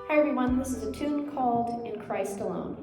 Hi everyone, this is a tune called In Christ Alone.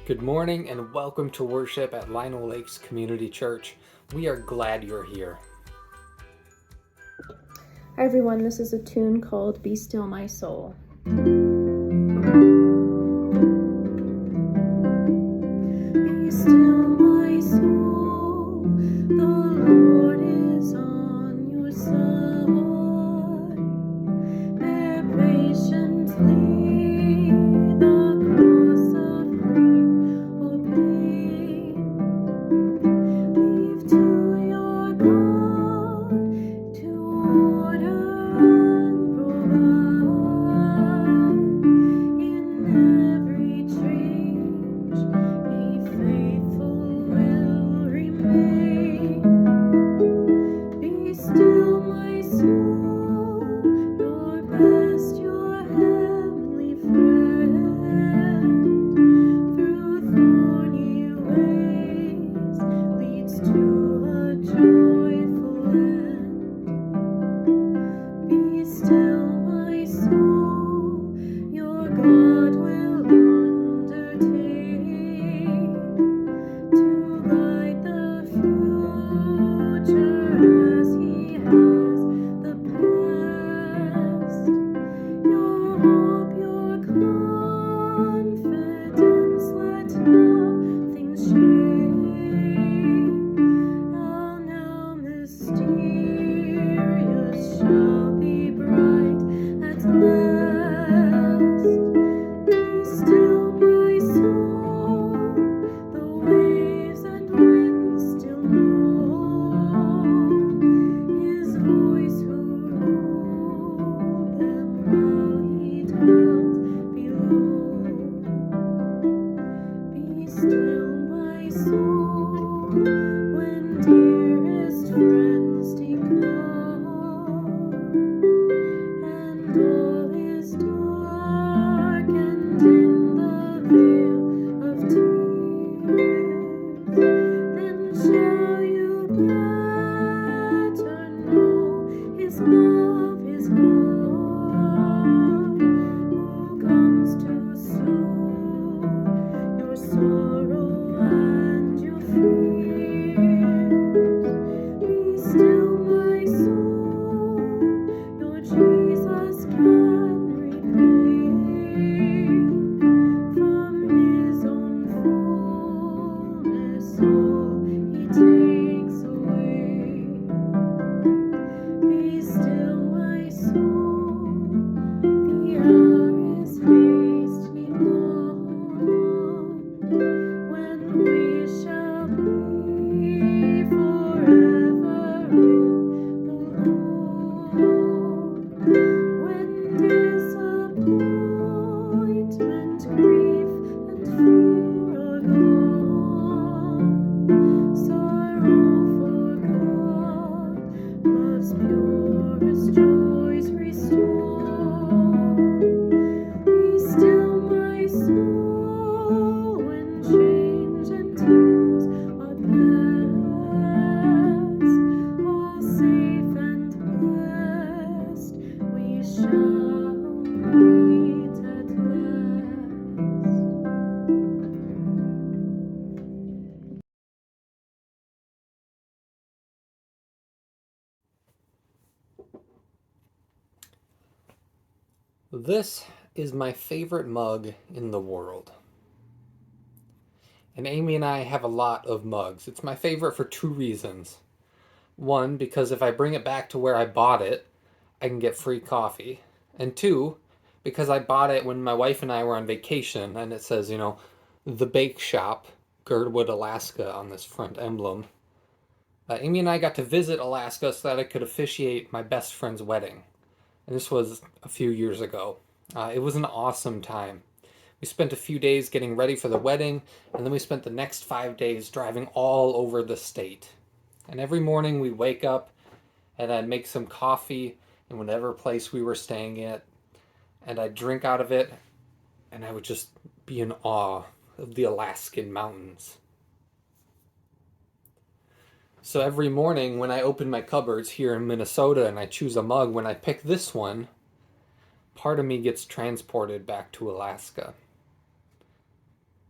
Good morning and welcome to worship at Lionel Lakes Community Church. We are glad you're here. Hi everyone, this is a tune called Be Still My Soul. Be still my soul, the Lord is on your side. Bear patiently the cross of grief obey. Leave to your God to order and provide. Now you better know His love, His love, who comes to soothe your sorrow and your fears. Be still, my soul, your Jesus can repay from His own fullness all He takes away. Be still, my soul, the hour is hastily gone, when we shall be forever with the Lord. When disappointment, grief, and fear are gone, sorrow forgot, love's purest joys restore. Be still, my soul, when change and tears are past, all safe and blessed we shall meet at last. This is my favorite mug in the world. And Amy and I have a lot of mugs. It's my favorite for two reasons. One, because if I bring it back to where I bought it, I can get free coffee. And two, because I bought it when my wife and I were on vacation, and it says, the Bake Shop, Girdwood, Alaska, on this front emblem. Amy and I got to visit Alaska so that I could officiate my best friend's wedding. And this was a few years ago. It was an awesome time. We spent a few days getting ready for the wedding, and then we spent the next 5 days driving all over the state. And every morning we'd wake up, and I'd make some coffee in whatever place we were staying at, and I'd drink out of it, and I would just be in awe of the Alaskan mountains. So every morning when I open my cupboards here in Minnesota and I choose a mug, when I pick this one, part of me gets transported back to Alaska.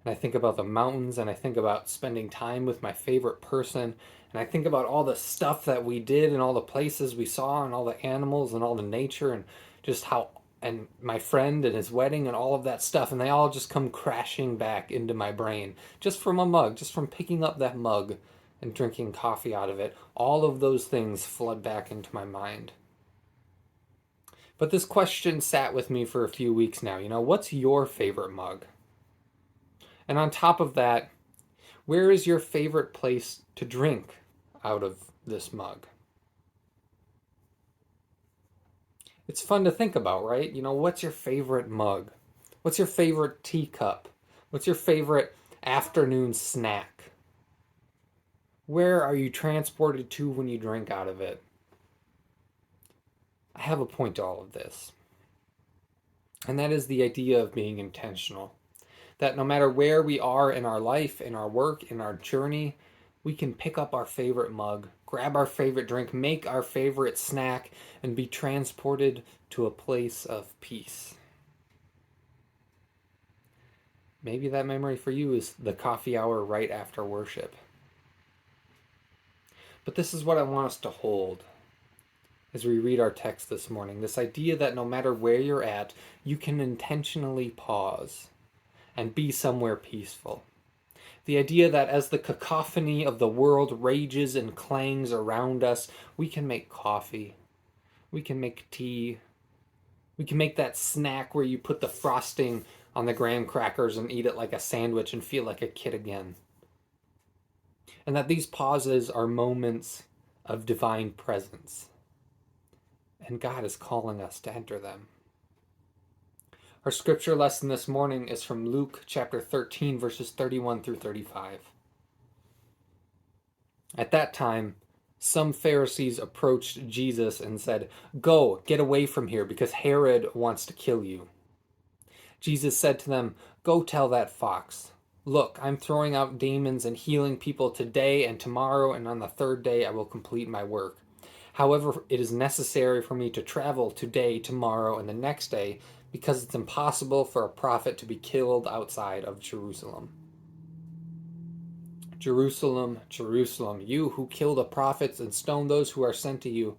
And I think about the mountains, and I think about spending time with my favorite person, and I think about all the stuff that we did and all the places we saw and all the animals and all the nature and just how, and my friend and his wedding and all of that stuff, and they all just come crashing back into my brain just from a mug, just from picking up that mug and drinking coffee out of it. All of those things flood back into my mind. But this question sat with me for a few weeks now. What's your favorite mug? And on top of that, where is your favorite place to drink out of this mug? It's fun to think about, right? What's your favorite mug? What's your favorite teacup? What's your favorite afternoon snack? Where are you transported to when you drink out of it? I have a point to all of this. And that is the idea of being intentional. That no matter where we are in our life, in our work, in our journey, we can pick up our favorite mug, grab our favorite drink, make our favorite snack, and be transported to a place of peace. Maybe that memory for you is the coffee hour right after worship. But this is what I want us to hold as we read our text this morning. This idea that no matter where you're at, you can intentionally pause and be somewhere peaceful. The idea that as the cacophony of the world rages and clangs around us, we can make coffee, we can make tea, we can make that snack where you put the frosting on the graham crackers and eat it like a sandwich and feel like a kid again. And that these pauses are moments of divine presence. And God is calling us to enter them. Our scripture lesson this morning is from Luke chapter 13, verses 31 through 35. At that time, some Pharisees approached Jesus and said, "Go, get away from here, because Herod wants to kill you." Jesus said to them, "Go tell that fox, Look, I'm throwing out demons and healing people today and tomorrow, and on the third day I will complete my work. However, it is necessary for me to travel today, tomorrow, and the next day, because it's impossible for a prophet to be killed outside of Jerusalem. Jerusalem, Jerusalem, you who kill the prophets and stone those who are sent to you.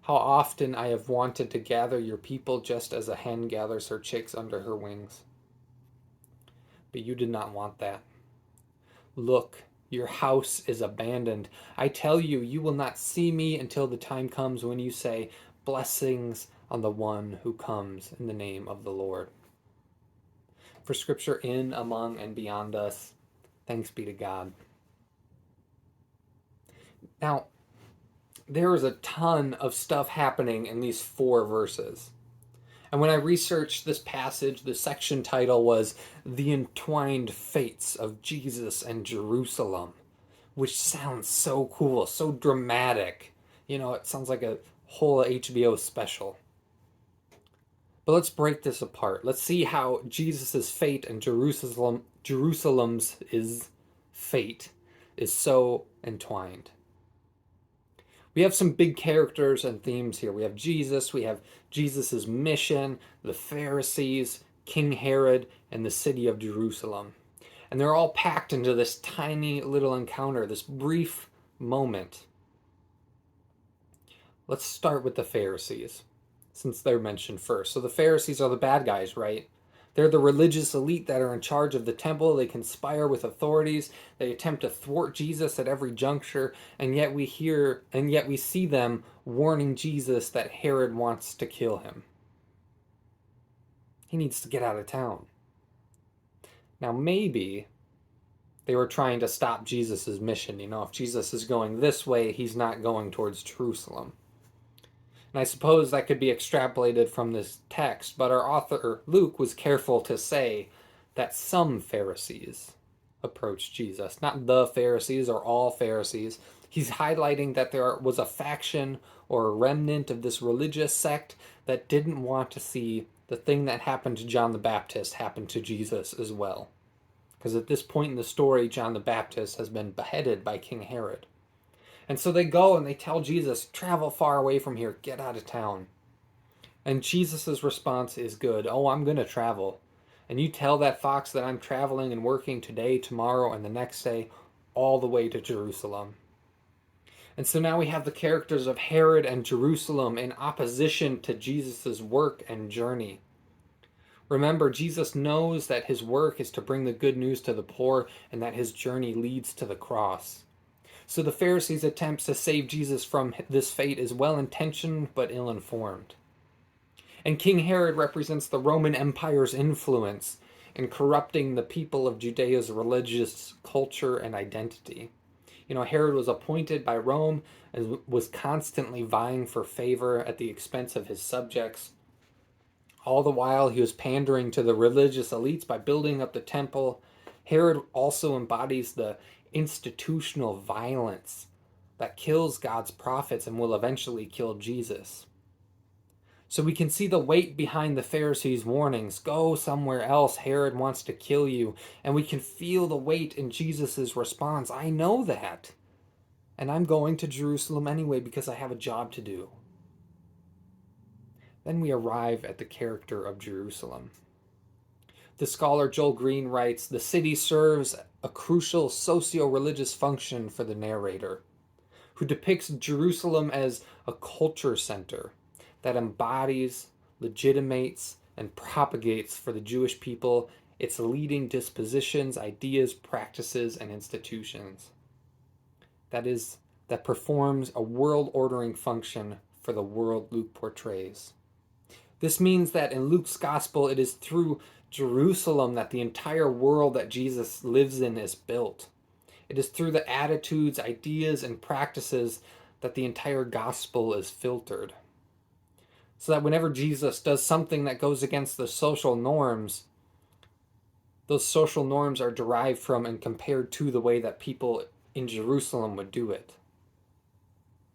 How often I have wanted to gather your people just as a hen gathers her chicks under her wings. But you did not want that. Look, your house is abandoned. I tell you, you will not see me until the time comes when you say, blessings on the one who comes in the name of the Lord. For scripture in, among, and beyond us, thanks be to God. Now, there is a ton of stuff happening in these 4 verses. And when I researched this passage, the section title was The Entwined Fates of Jesus and Jerusalem, which sounds so cool, so dramatic. You know, it sounds like a whole HBO special. But let's break this apart. Let's see how Jesus' fate and Jerusalem's fate is so entwined. We have some big characters and themes here. We have Jesus, we have Jesus' mission, the Pharisees, King Herod, and the city of Jerusalem. And they're all packed into this tiny little encounter, this brief moment. Let's start with the Pharisees, since they're mentioned first. So the Pharisees are the bad guys, right? They're the religious elite that are in charge of the temple. They conspire with authorities. They attempt to thwart Jesus at every juncture, and yet we see them warning Jesus that Herod wants to kill him. He needs to get out of town. Now maybe they were trying to stop Jesus' mission. You know, if Jesus is going this way, he's not going towards Jerusalem. And I suppose that could be extrapolated from this text, but our author, Luke, was careful to say that some Pharisees approached Jesus. Not the Pharisees or all Pharisees. He's highlighting that there was a faction or a remnant of this religious sect that didn't want to see the thing that happened to John the Baptist happen to Jesus as well. Because at this point in the story, John the Baptist has been beheaded by King Herod. And so they go and they tell Jesus, travel far away from here, get out of town. And Jesus' response is good. Oh, I'm going to travel. And you tell that fox that I'm traveling and working today, tomorrow, and the next day, all the way to Jerusalem. And so now we have the characters of Herod and Jerusalem in opposition to Jesus' work and journey. Remember, Jesus knows that his work is to bring the good news to the poor and that his journey leads to the cross. So the Pharisees' attempts to save Jesus from this fate is well-intentioned but ill-informed. And King Herod represents the Roman Empire's influence in corrupting the people of Judea's religious culture and identity. You know, Herod was appointed by Rome and was constantly vying for favor at the expense of his subjects. All the while, he was pandering to the religious elites by building up the temple. Herod also embodies the institutional violence that kills God's prophets and will eventually kill Jesus. So we can see the weight behind the Pharisees' warnings. Go somewhere else, Herod wants to kill you. And we can feel the weight in Jesus' response. I know that. And I'm going to Jerusalem anyway because I have a job to do. Then we arrive at the character of Jerusalem. The scholar Joel Green writes, the city serves a crucial socio-religious function for the narrator, who depicts Jerusalem as a culture center that embodies, legitimates, and propagates for the Jewish people its leading dispositions, ideas, practices, and institutions. That performs a world-ordering function for the world Luke portrays. This means that in Luke's gospel, it is through Jerusalem that the entire world that Jesus lives in is built. It is through the attitudes, ideas, and practices that the entire gospel is filtered. So that whenever Jesus does something that goes against the social norms, those social norms are derived from and compared to the way that people in Jerusalem would do it.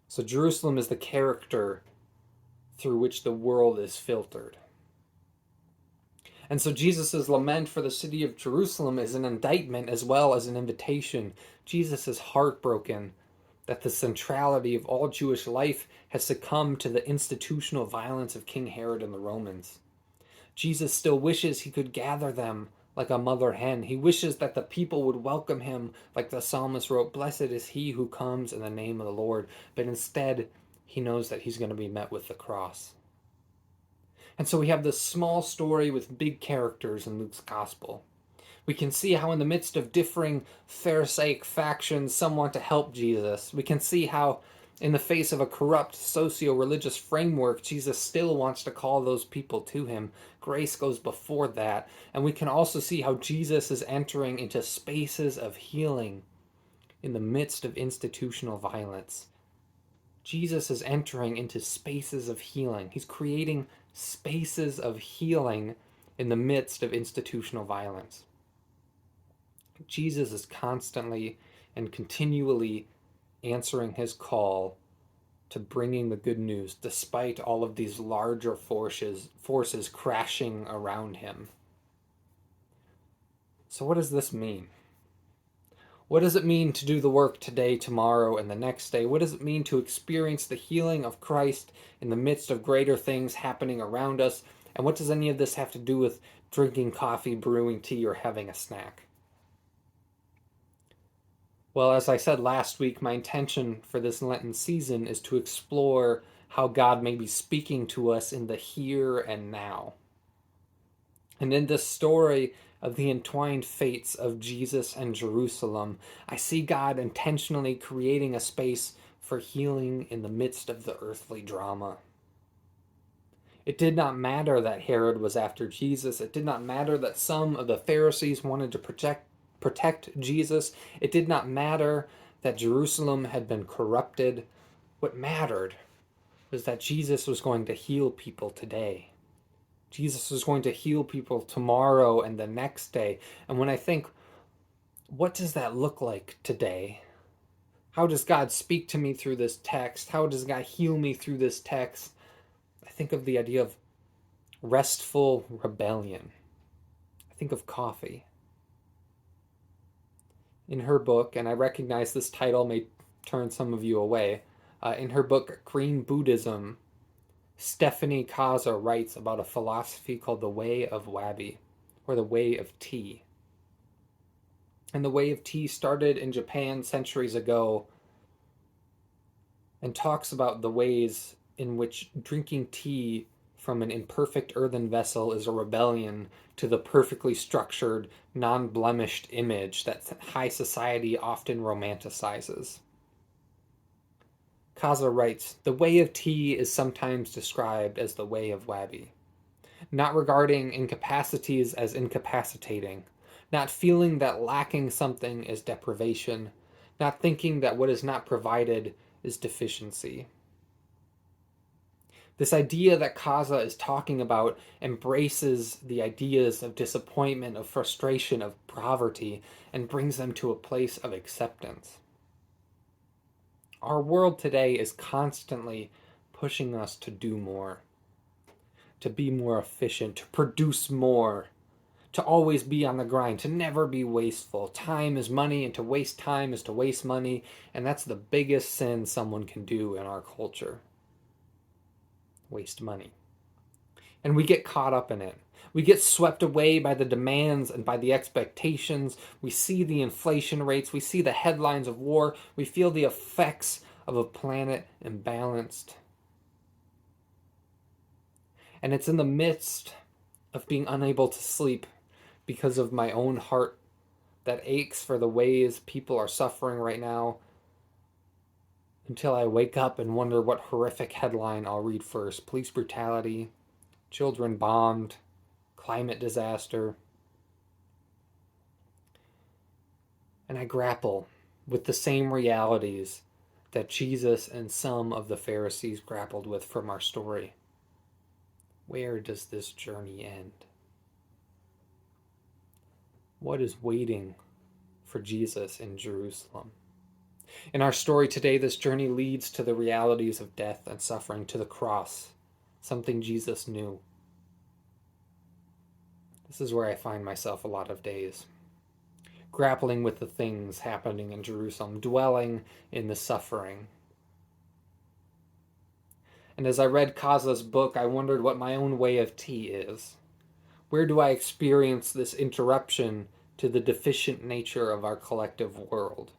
So Jerusalem is the character through which the world is filtered. And so Jesus' lament for the city of Jerusalem is an indictment as well as an invitation. Jesus is heartbroken that the centrality of all Jewish life has succumbed to the institutional violence of King Herod and the Romans. Jesus still wishes he could gather them like a mother hen. He wishes that the people would welcome him like the psalmist wrote, "Blessed is he who comes in the name of the Lord." But instead, he knows that he's going to be met with the cross. And so we have this small story with big characters in Luke's gospel. We can see how in the midst of differing Pharisaic factions, some want to help Jesus. We can see how in the face of a corrupt socio-religious framework, Jesus still wants to call those people to him. Grace goes before that. And we can also see how Jesus is entering into spaces of healing in the midst of institutional violence. Jesus is entering into spaces of healing. He's creating spaces of healing in the midst of institutional violence. Jesus is constantly and continually answering his call to bringing the good news despite all of these larger forces crashing around him. So what does this mean? What does it mean to do the work today, tomorrow, and the next day? What does it mean to experience the healing of Christ in the midst of greater things happening around us? And what does any of this have to do with drinking coffee, brewing tea, or having a snack? Well, as I said last week, my intention for this Lenten season is to explore how God may be speaking to us in the here and now. And in this story of the entwined fates of Jesus and Jerusalem, I see God intentionally creating a space for healing in the midst of the earthly drama. It did not matter that Herod was after Jesus. It did not matter that some of the Pharisees wanted to protect Jesus. It did not matter that Jerusalem had been corrupted. What mattered was that Jesus was going to heal people today. Jesus is going to heal people tomorrow and the next day. And when I think, what does that look like today? How does God speak to me through this text? How does God heal me through this text? I think of the idea of restful rebellion. I think of coffee. In her book, and I recognize this title may turn some of you away, in her book, Green Buddhism, Stephanie Kaza writes about a philosophy called the Way of Wabi, or the Way of Tea. And the Way of Tea started in Japan centuries ago and talks about the ways in which drinking tea from an imperfect earthen vessel is a rebellion to the perfectly structured, non-blemished image that high society often romanticizes. Kaza writes, "The way of tea is sometimes described as the way of Wabi, not regarding incapacities as incapacitating, not feeling that lacking something is deprivation, not thinking that what is not provided is deficiency." This idea that Kaza is talking about embraces the ideas of disappointment, of frustration, of poverty, and brings them to a place of acceptance. Our world today is constantly pushing us to do more, to be more efficient, to produce more, to always be on the grind, to never be wasteful. Time is money, and to waste time is to waste money, and that's the biggest sin someone can do in our culture. Waste money. And we get caught up in it. We get swept away by the demands and by the expectations. We see the inflation rates. We see the headlines of war. We feel the effects of a planet imbalanced. And it's in the midst of being unable to sleep because of my own heart that aches for the ways people are suffering right now, until I wake up and wonder what horrific headline I'll read first. Police brutality, children bombed, climate disaster. And I grapple with the same realities that Jesus and some of the Pharisees grappled with from our story. Where does this journey end? What is waiting for Jesus in Jerusalem? In our story today, this journey leads to the realities of death and suffering, to the cross, something Jesus knew. This is where I find myself a lot of days, grappling with the things happening in Jerusalem, dwelling in the suffering. And as I read Kaza's book, I wondered what my own way of tea is. Where do I experience this interruption to the deficient nature of our collective world?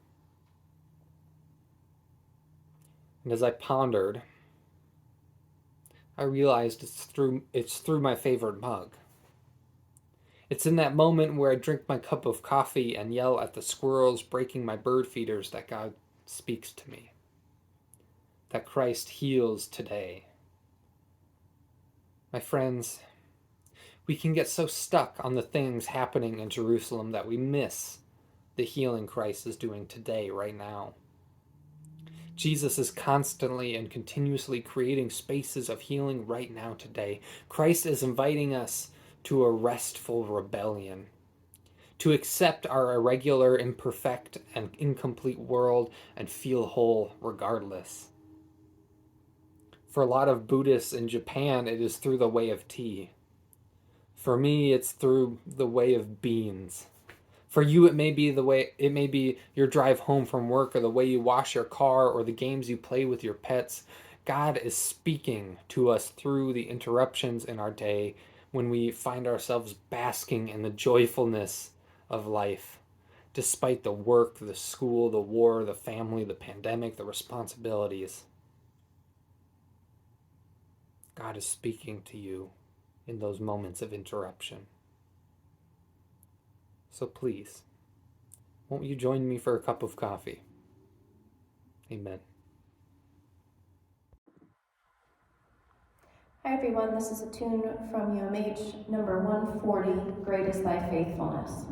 And as I pondered, I realized it's through my favorite mug. It's in that moment where I drink my cup of coffee and yell at the squirrels breaking my bird feeders that God speaks to me, that Christ heals today. My friends, we can get so stuck on the things happening in Jerusalem that we miss the healing Christ is doing today, right now. Jesus is constantly and continuously creating spaces of healing right now, today. Christ is inviting us to a restful rebellion, to accept our irregular, imperfect, and incomplete world and feel whole regardless. For a lot of Buddhists in Japan, it is through the way of tea. For me, it's through the way of beans. For you, it may be your drive home from work, or the way you wash your car, or the games you play with your pets. God is speaking to us through the interruptions in our day when we find ourselves basking in the joyfulness of life, despite the work, the school, the war, the family, the pandemic, the responsibilities. God is speaking to you in those moments of interruption. So please, won't you join me for a cup of coffee? Amen. Hi everyone, this is a tune from UMH number 140, Great is Thy Faithfulness.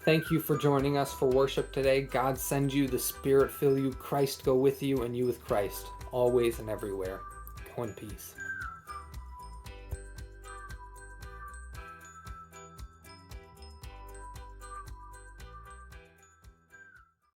Thank you for joining us for worship today. God send you, the Spirit fill you, Christ go with you, and you with Christ, always and everywhere. Go in peace.